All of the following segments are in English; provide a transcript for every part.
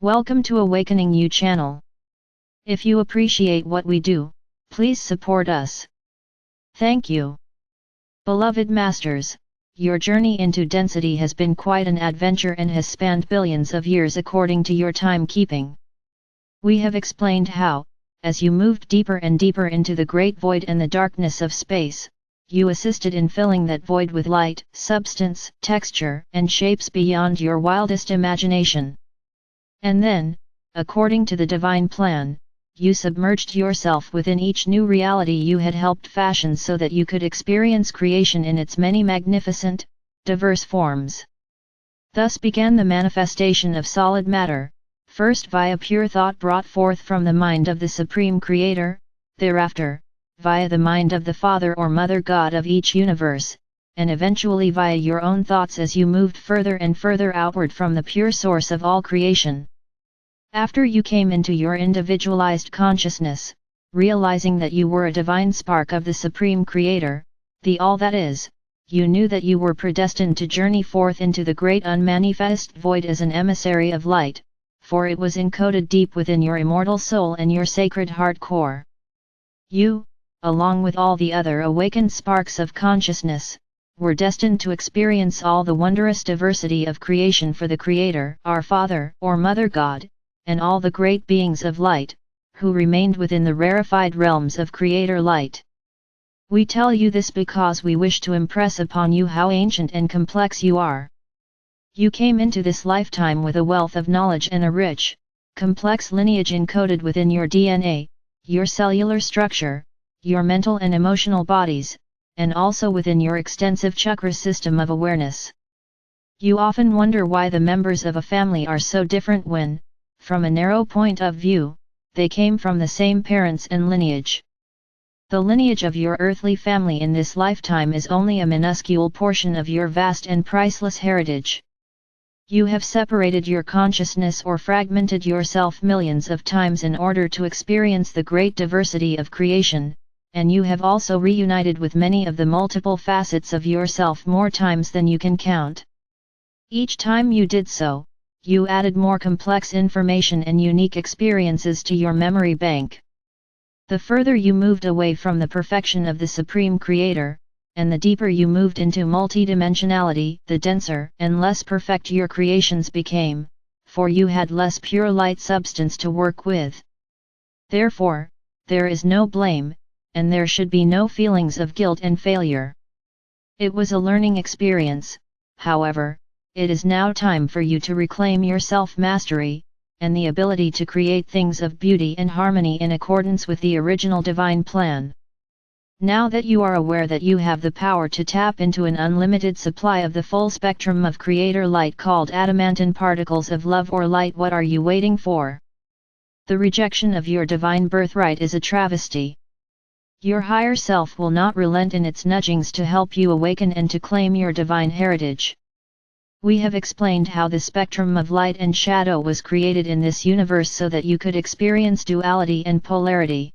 Welcome to Awakening You channel. If you appreciate what we do, please support us. Thank you. Beloved Masters, your journey into density has been quite an adventure and has spanned billions of years according to your timekeeping. We have explained how, as you moved deeper and deeper into the great void and the darkness of space, you assisted in filling that void with light, substance, texture, and shapes beyond your wildest imagination. And then, according to the divine plan, you submerged yourself within each new reality you had helped fashion so that you could experience creation in its many magnificent, diverse forms. Thus began the manifestation of solid matter, first via pure thought brought forth from the mind of the Supreme Creator, thereafter, via the mind of the Father or Mother God of each universe, and eventually via your own thoughts as you moved further and further outward from the pure source of all creation. After you came into your individualized consciousness, realizing that you were a divine spark of the Supreme Creator, the All That Is, you knew that you were predestined to journey forth into the great unmanifest void as an emissary of light, for it was encoded deep within your immortal soul and your sacred heart core. You, along with all the other awakened sparks of consciousness, were destined to experience all the wondrous diversity of creation for the Creator, our Father or Mother God, and all the great beings of light, who remained within the rarefied realms of Creator light. We tell you this because we wish to impress upon you how ancient and complex you are. You came into this lifetime with a wealth of knowledge and a rich, complex lineage encoded within your DNA, your cellular structure, your mental and emotional bodies, and also within your extensive chakra system of awareness. You often wonder why the members of a family are so different when, from a narrow point of view, they came from the same parents and lineage. The lineage of your earthly family in this lifetime is only a minuscule portion of your vast and priceless heritage. You have separated your consciousness or fragmented yourself millions of times in order to experience the great diversity of creation, and you have also reunited with many of the multiple facets of yourself more times than you can count. Each time you did so, you added more complex information and unique experiences to your memory bank. The further you moved away from the perfection of the Supreme Creator, and the deeper you moved into multidimensionality, the denser and less perfect your creations became, for you had less pure light substance to work with. Therefore, there is no blame, and there should be no feelings of guilt and failure. It was a learning experience, however. It is now time for you to reclaim your self-mastery, and the ability to create things of beauty and harmony in accordance with the original divine plan. Now that you are aware that you have the power to tap into an unlimited supply of the full spectrum of Creator light called adamantine particles of love or light, what are you waiting for? The rejection of your divine birthright is a travesty. Your higher self will not relent in its nudgings to help you awaken and to claim your divine heritage. We have explained how the spectrum of light and shadow was created in this universe so that you could experience duality and polarity.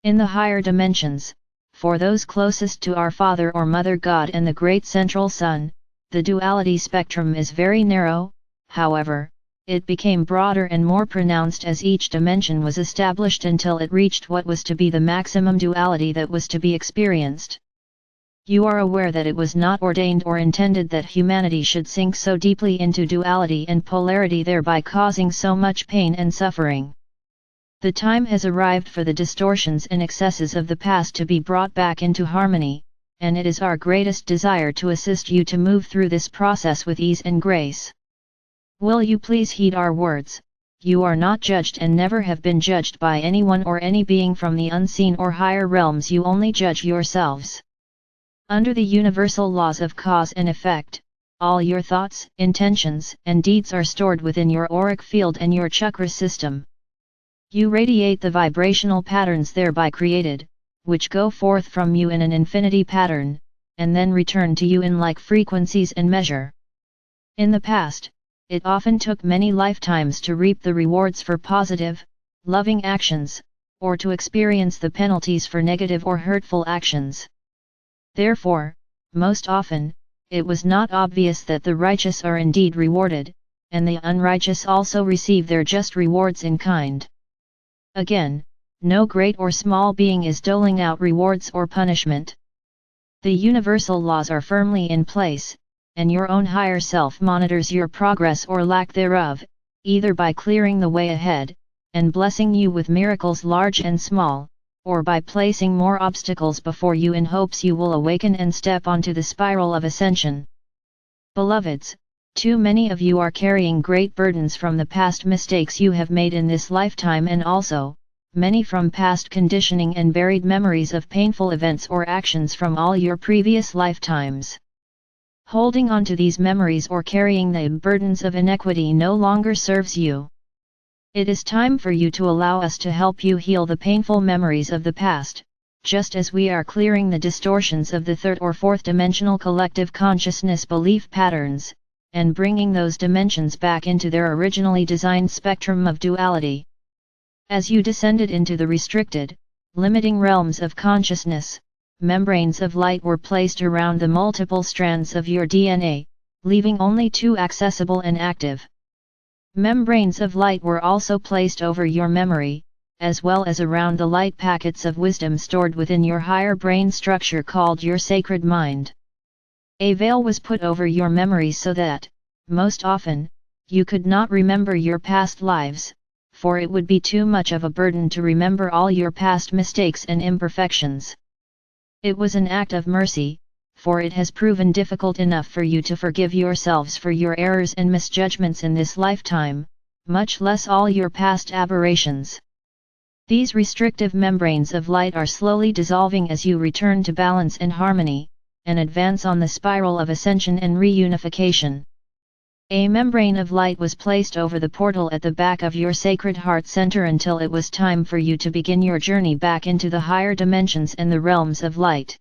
In the higher dimensions, for those closest to our Father or Mother God and the Great Central Sun, the duality spectrum is very narrow. However, it became broader and more pronounced as each dimension was established until it reached what was to be the maximum duality that was to be experienced. You are aware that it was not ordained or intended that humanity should sink so deeply into duality and polarity, thereby causing so much pain and suffering. The time has arrived for the distortions and excesses of the past to be brought back into harmony, and it is our greatest desire to assist you to move through this process with ease and grace. Will you please heed our words? You are not judged and never have been judged by anyone or any being from the unseen or higher realms. You only judge yourselves. Under the universal laws of cause and effect, all your thoughts, intentions, and deeds are stored within your auric field and your chakra system. You radiate the vibrational patterns thereby created, which go forth from you in an infinity pattern, and then return to you in like frequencies and measure. In the past, it often took many lifetimes to reap the rewards for positive, loving actions, or to experience the penalties for negative or hurtful actions. Therefore, most often, it was not obvious that the righteous are indeed rewarded, and the unrighteous also receive their just rewards in kind. Again, no great or small being is doling out rewards or punishment. The universal laws are firmly in place, and your own higher self monitors your progress or lack thereof, either by clearing the way ahead, and blessing you with miracles large and small, or by placing more obstacles before you in hopes you will awaken and step onto the spiral of ascension. Beloveds, too many of you are carrying great burdens from the past mistakes you have made in this lifetime, and also, many from past conditioning and buried memories of painful events or actions from all your previous lifetimes. Holding on to these memories or carrying the burdens of inequity no longer serves you. It is time for you to allow us to help you heal the painful memories of the past, just as we are clearing the distortions of the third or fourth dimensional collective consciousness belief patterns, and bringing those dimensions back into their originally designed spectrum of duality. As you descended into the restricted, limiting realms of consciousness, membranes of light were placed around the multiple strands of your DNA, leaving only two accessible and active. Membranes of light were also placed over your memory, as well as around the light packets of wisdom stored within your higher brain structure called your sacred mind. A veil was put over your memories so that, most often, you could not remember your past lives, for it would be too much of a burden to remember all your past mistakes and imperfections. It was an act of mercy, for it has proven difficult enough for you to forgive yourselves for your errors and misjudgments in this lifetime, much less all your past aberrations. These restrictive membranes of light are slowly dissolving as you return to balance and harmony, and advance on the spiral of ascension and reunification. A membrane of light was placed over the portal at the back of your sacred heart center until it was time for you to begin your journey back into the higher dimensions and the realms of light.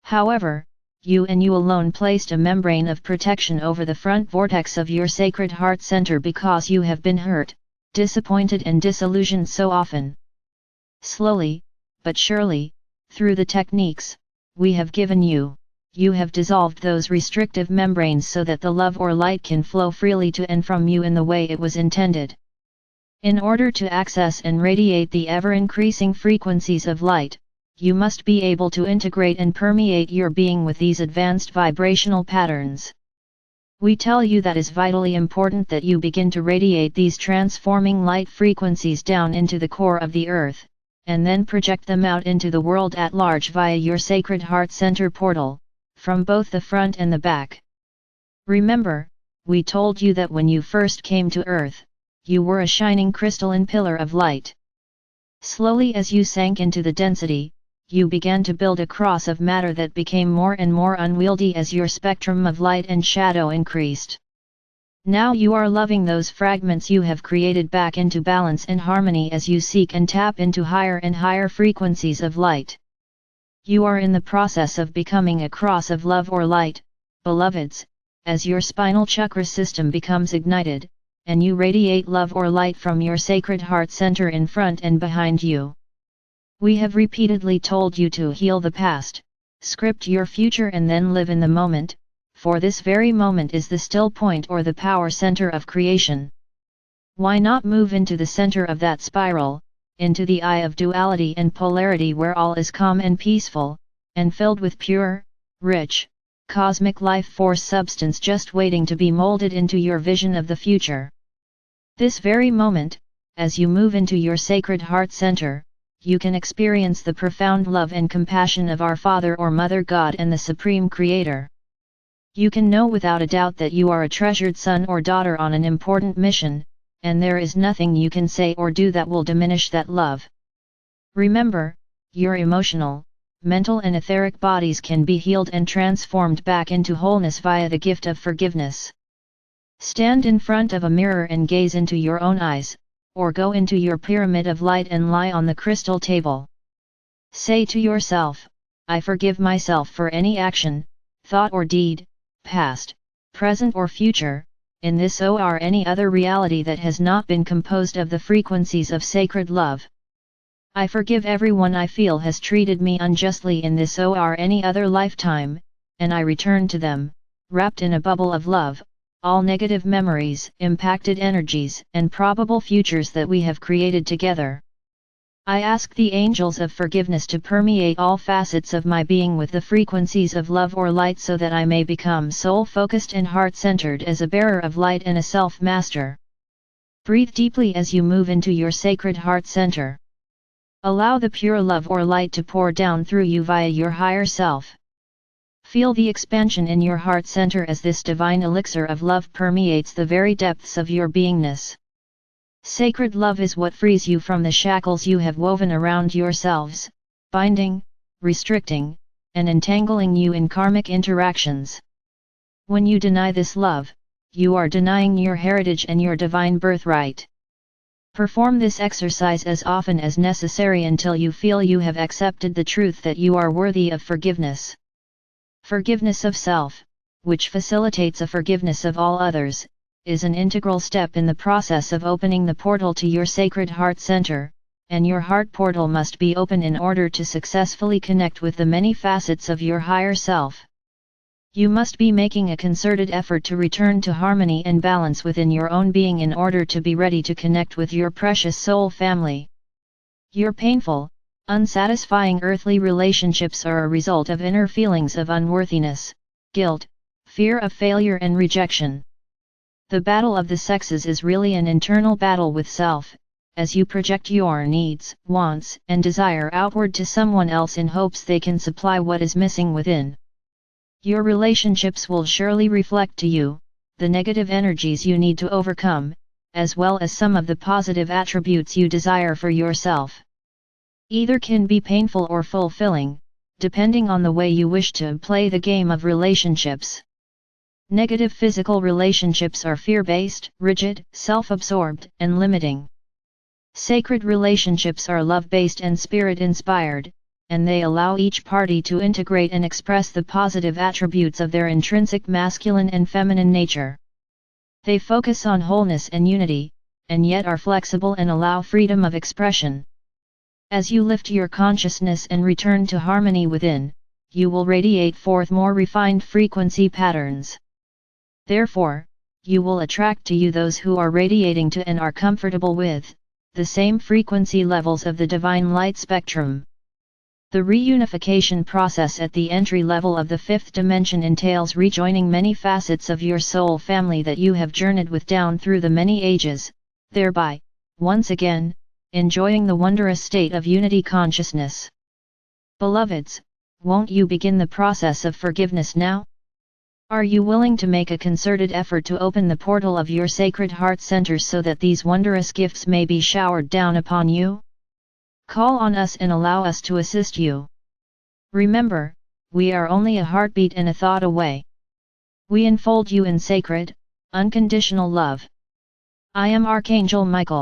However, you and you alone placed a membrane of protection over the front vortex of your sacred heart center because you have been hurt, disappointed and disillusioned so often. Slowly, but surely, through the techniques we have given you, you have dissolved those restrictive membranes so that the love or light can flow freely to and from you in the way it was intended. In order to access and radiate the ever-increasing frequencies of light, you must be able to integrate and permeate your being with these advanced vibrational patterns. We tell you that it is vitally important that you begin to radiate these transforming light frequencies down into the core of the earth, and then project them out into the world at large via your sacred heart center portal, from both the front and the back. Remember, we told you that when you first came to Earth, you were a shining crystalline pillar of light. Slowly as you sank into the density, you began to build a cross of matter that became more and more unwieldy as your spectrum of light and shadow increased. Now you are loving those fragments you have created back into balance and harmony as you seek and tap into higher and higher frequencies of light. You are in the process of becoming a cross of love or light, beloveds, as your spinal chakra system becomes ignited, and you radiate love or light from your sacred heart center in front and behind you. We have repeatedly told you to heal the past, script your future and then live in the moment, for this very moment is the still point or the power center of creation. Why not move into the center of that spiral, into the eye of duality and polarity where all is calm and peaceful, and filled with pure, rich, cosmic life force substance just waiting to be molded into your vision of the future. This very moment, as you move into your sacred heart center, you can experience the profound love and compassion of our Father or Mother God and the Supreme Creator. You can know without a doubt that you are a treasured son or daughter on an important mission, and there is nothing you can say or do that will diminish that love. Remember, your emotional, mental and etheric bodies can be healed and transformed back into wholeness via the gift of forgiveness. Stand in front of a mirror and gaze into your own eyes, or go into your pyramid of light and lie on the crystal table. Say to yourself, I forgive myself for any action, thought or deed, past, present or future, in this or any other reality that has not been composed of the frequencies of sacred love. I forgive everyone I feel has treated me unjustly in this or any other lifetime, and I return to them, wrapped in a bubble of love, all negative memories, impacted energies, and probable futures that we have created together. I ask the angels of forgiveness to permeate all facets of my being with the frequencies of love or light so that I may become soul-focused and heart-centered as a bearer of light and a self-master. Breathe deeply as you move into your sacred heart center. Allow the pure love or light to pour down through you via your higher self. Feel the expansion in your heart center as this divine elixir of love permeates the very depths of your beingness. Sacred love is what frees you from the shackles you have woven around yourselves, binding, restricting, and entangling you in karmic interactions. When you deny this love, you are denying your heritage and your divine birthright. Perform this exercise as often as necessary until you feel you have accepted the truth that you are worthy of forgiveness. Forgiveness of self, which facilitates a forgiveness of all others, is an integral step in the process of opening the portal to your sacred heart center, and your heart portal must be open in order to successfully connect with the many facets of your higher self. You must be making a concerted effort to return to harmony and balance within your own being in order to be ready to connect with your precious soul family. Your painful, unsatisfying earthly relationships are a result of inner feelings of unworthiness, guilt, fear of failure and rejection. The battle of the sexes is really an internal battle with self, as you project your needs, wants, and desire outward to someone else in hopes they can supply what is missing within. Your relationships will surely reflect to you the negative energies you need to overcome, as well as some of the positive attributes you desire for yourself. Either can be painful or fulfilling, depending on the way you wish to play the game of relationships. Negative physical relationships are fear-based, rigid, self-absorbed, and limiting. Sacred relationships are love-based and spirit-inspired, and they allow each party to integrate and express the positive attributes of their intrinsic masculine and feminine nature. They focus on wholeness and unity, and yet are flexible and allow freedom of expression. As you lift your consciousness and return to harmony within, you will radiate forth more refined frequency patterns. Therefore, you will attract to you those who are radiating to and are comfortable with the same frequency levels of the divine light spectrum. The reunification process at the entry level of the fifth dimension entails rejoining many facets of your soul family that you have journeyed with down through the many ages, thereby, once again, enjoying the wondrous state of unity consciousness. Beloveds, won't you begin the process of forgiveness now? Are you willing to make a concerted effort to open the portal of your sacred heart center so that these wondrous gifts may be showered down upon you? Call on us and allow us to assist you. Remember, we are only a heartbeat and a thought away. We enfold you in sacred, unconditional love. I am Archangel Michael.